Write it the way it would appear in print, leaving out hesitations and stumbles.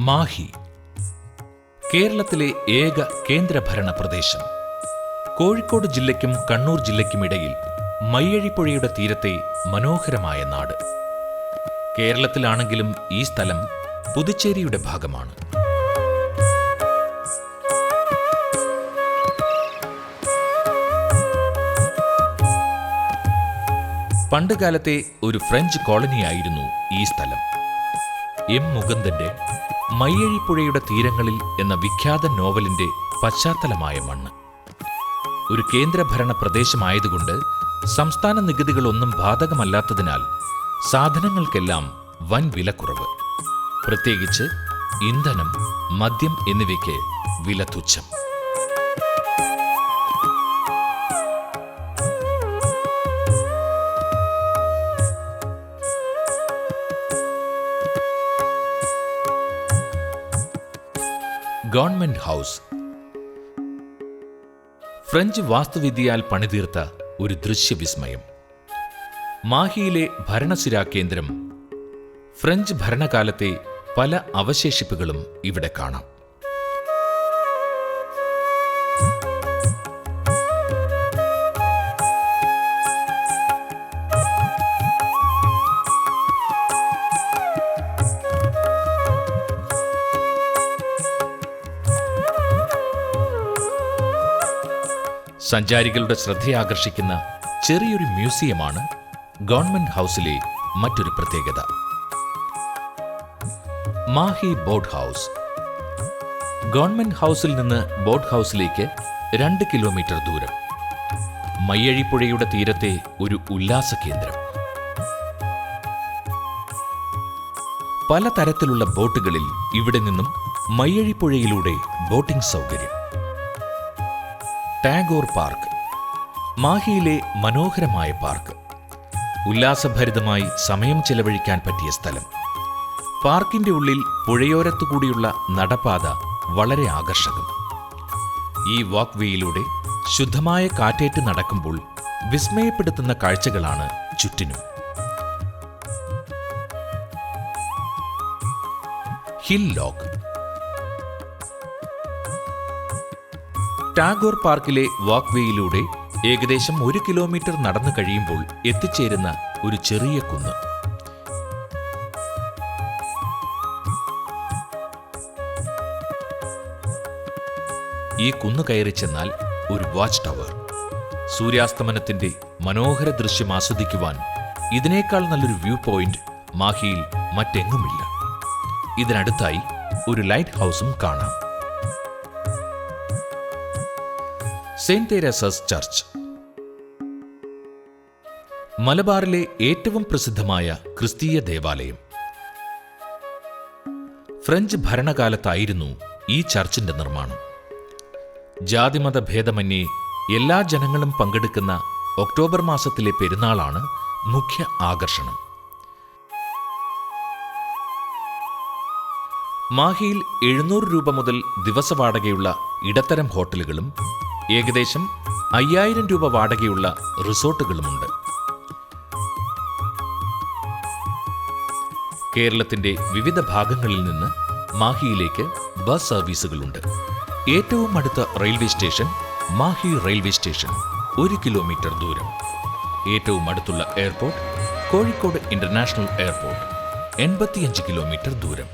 മാഹി കേരളത്തിലെ ഏക കേന്ദ്രഭരണ പ്രദേശം. കോഴിക്കോട് ജില്ലയ്ക്കും കണ്ണൂർ ജില്ലയ്ക്കുമിടയിൽ മയ്യഴിപ്പുഴയുടെ തീരത്തെ മനോഹരമായ നാട്. കേരളത്തിലാണെങ്കിലും ഈ സ്ഥലം പുതുച്ചേരിയുടെ ഭാഗമാണ്. പണ്ടുകാലത്തെ ഒരു ഫ്രഞ്ച് കോളനിയായിരുന്നു ഈ സ്ഥലം. എം മുകുന്ദന്റെ മയ്യഴിപ്പുഴയുടെ തീരങ്ങളിൽ എന്ന വിഖ്യാത നോവലിന്റെ പശ്ചാത്തലമായ മണ്ണ്. ഒരു കേന്ദ്രഭരണ പ്രദേശമായതുകൊണ്ട് സംസ്ഥാന നികുതികളൊന്നും ബാധകമല്ലാത്തതിനാൽ സാധനങ്ങൾക്കെല്ലാം വൻ വിലക്കുറവ്. പ്രത്യേകിച്ച് ഇന്ധനം, മദ്യം എന്നിവയ്ക്ക് വില തുച്ഛം. ഗവൺമെന്റ് ഹൗസ് ഫ്രഞ്ച് വാസ്തുവിദ്യയാൽ പണിതീർത്ത ഒരു ദൃശ്യവിസ്മയം. മാഹിയിലെ ഭരണസിരാ കേന്ദ്രം. ഫ്രഞ്ച് ഭരണകാലത്തെ പല അവശേഷിപ്പുകളും ഇവിടെ കാണാം. സഞ്ചാരികളുടെ ശ്രദ്ധയാകർഷിക്കുന്ന ചെറിയൊരു മ്യൂസിയമാണ് ഗവൺമെന്റ് ഹൗസിലെ മറ്റൊരു പ്രത്യേകത. Mahe boat house. ഗവൺമെന്റ് ഹൗസിൽ നിന്ന് ബോട്ട് ഹൗസിലേക്ക് 2 കിലോമീറ്റർ ദൂരം. മയ്യഴിപ്പുഴയുടെ തീരത്തെ ഒരു ഉല്ലാസ കേന്ദ്രം. പലതരത്തിലുള്ള ബോട്ടുകളിൽ ഇവിടെ നിന്നും മയ്യഴിപ്പുഴയിലൂടെ ബോട്ടിംഗ് സൗകര്യം. ടാഗോർ പാർക്ക്. മാഹിയിലെ മനോഹരമായ പാർക്ക്. ഉല്ലാസഭരിതമായി സമയം ചെലവഴിക്കാൻ പറ്റിയ സ്ഥലം. പാർക്കിന്റെ ഉള്ളിൽ പുഴയോരത്തുകൂടിയുള്ള നടപ്പാത വളരെ ആകർഷകം. ഈ വാക്ക്വേയിലൂടെ ശുദ്ധമായ കാറ്റേറ്റ് നടക്കുമ്പോൾ വിസ്മയപ്പെടുത്തുന്ന കാഴ്ചകളാണ് ചുറ്റിനും. Hill lock. ടാഗോർ പാർക്കിലെ വാക്ക്വേയിലൂടെ ഏകദേശം 1 കിലോമീറ്റർ നടന്നു കഴിയുമ്പോൾ എത്തിച്ചേരുന്ന ഒരു ചെറിയ കുന്ന്. ഈ കുന്നു കയറി ചെന്നാൽ ഒരു വാച്ച് ടവർ. സൂര്യാസ്തമനത്തിന്റെ മനോഹര ദൃശ്യം ആസ്വദിക്കുവാൻ ഇതിനേക്കാൾ നല്ലൊരു വ്യൂ പോയിന്റ് മാഹിയിൽ മറ്റെങ്ങുമില്ല. ഇതിനടുത്തായി ഒരു ലൈറ്റ് ഹൗസും കാണാം. Saint Teresa's church. മലബാറിലെ ഏറ്റവും പ്രസിദ്ധമായ ക്രിസ്തീയ ദേവാലയം. ഫ്രഞ്ച് ഭരണകാലത്തായിരുന്നു ഈ ചർച്ചിന്റെ നിർമ്മാണം. ജാതിമത ഭേദമന്യേ എല്ലാ ജനങ്ങളും പങ്കെടുക്കുന്ന ഒക്ടോബർ മാസത്തിലെ പെരുന്നാളാണ് മുഖ്യ ആകർഷണം. മാഹിയിൽ 700 രൂപ മുതൽ ദിവസവാടകയുള്ള ഇടത്തരം ഹോട്ടലുകളും ഏകദേശം 5000 രൂപ വാടകയുള്ള റിസോർട്ടുകളുമുണ്ട്. കേരളത്തിന്റെ വിവിധ ഭാഗങ്ങളിൽ നിന്ന് മാഹിയിലേക്ക് ബസ് സർവീസുകളുണ്ട്. ഏറ്റവും അടുത്ത railway station Mahe railway station, 1 kilometre ദൂരം. ഏറ്റവും അടുത്തുള്ള airport Kozhikode international airport, 85 kilometre ദൂരം.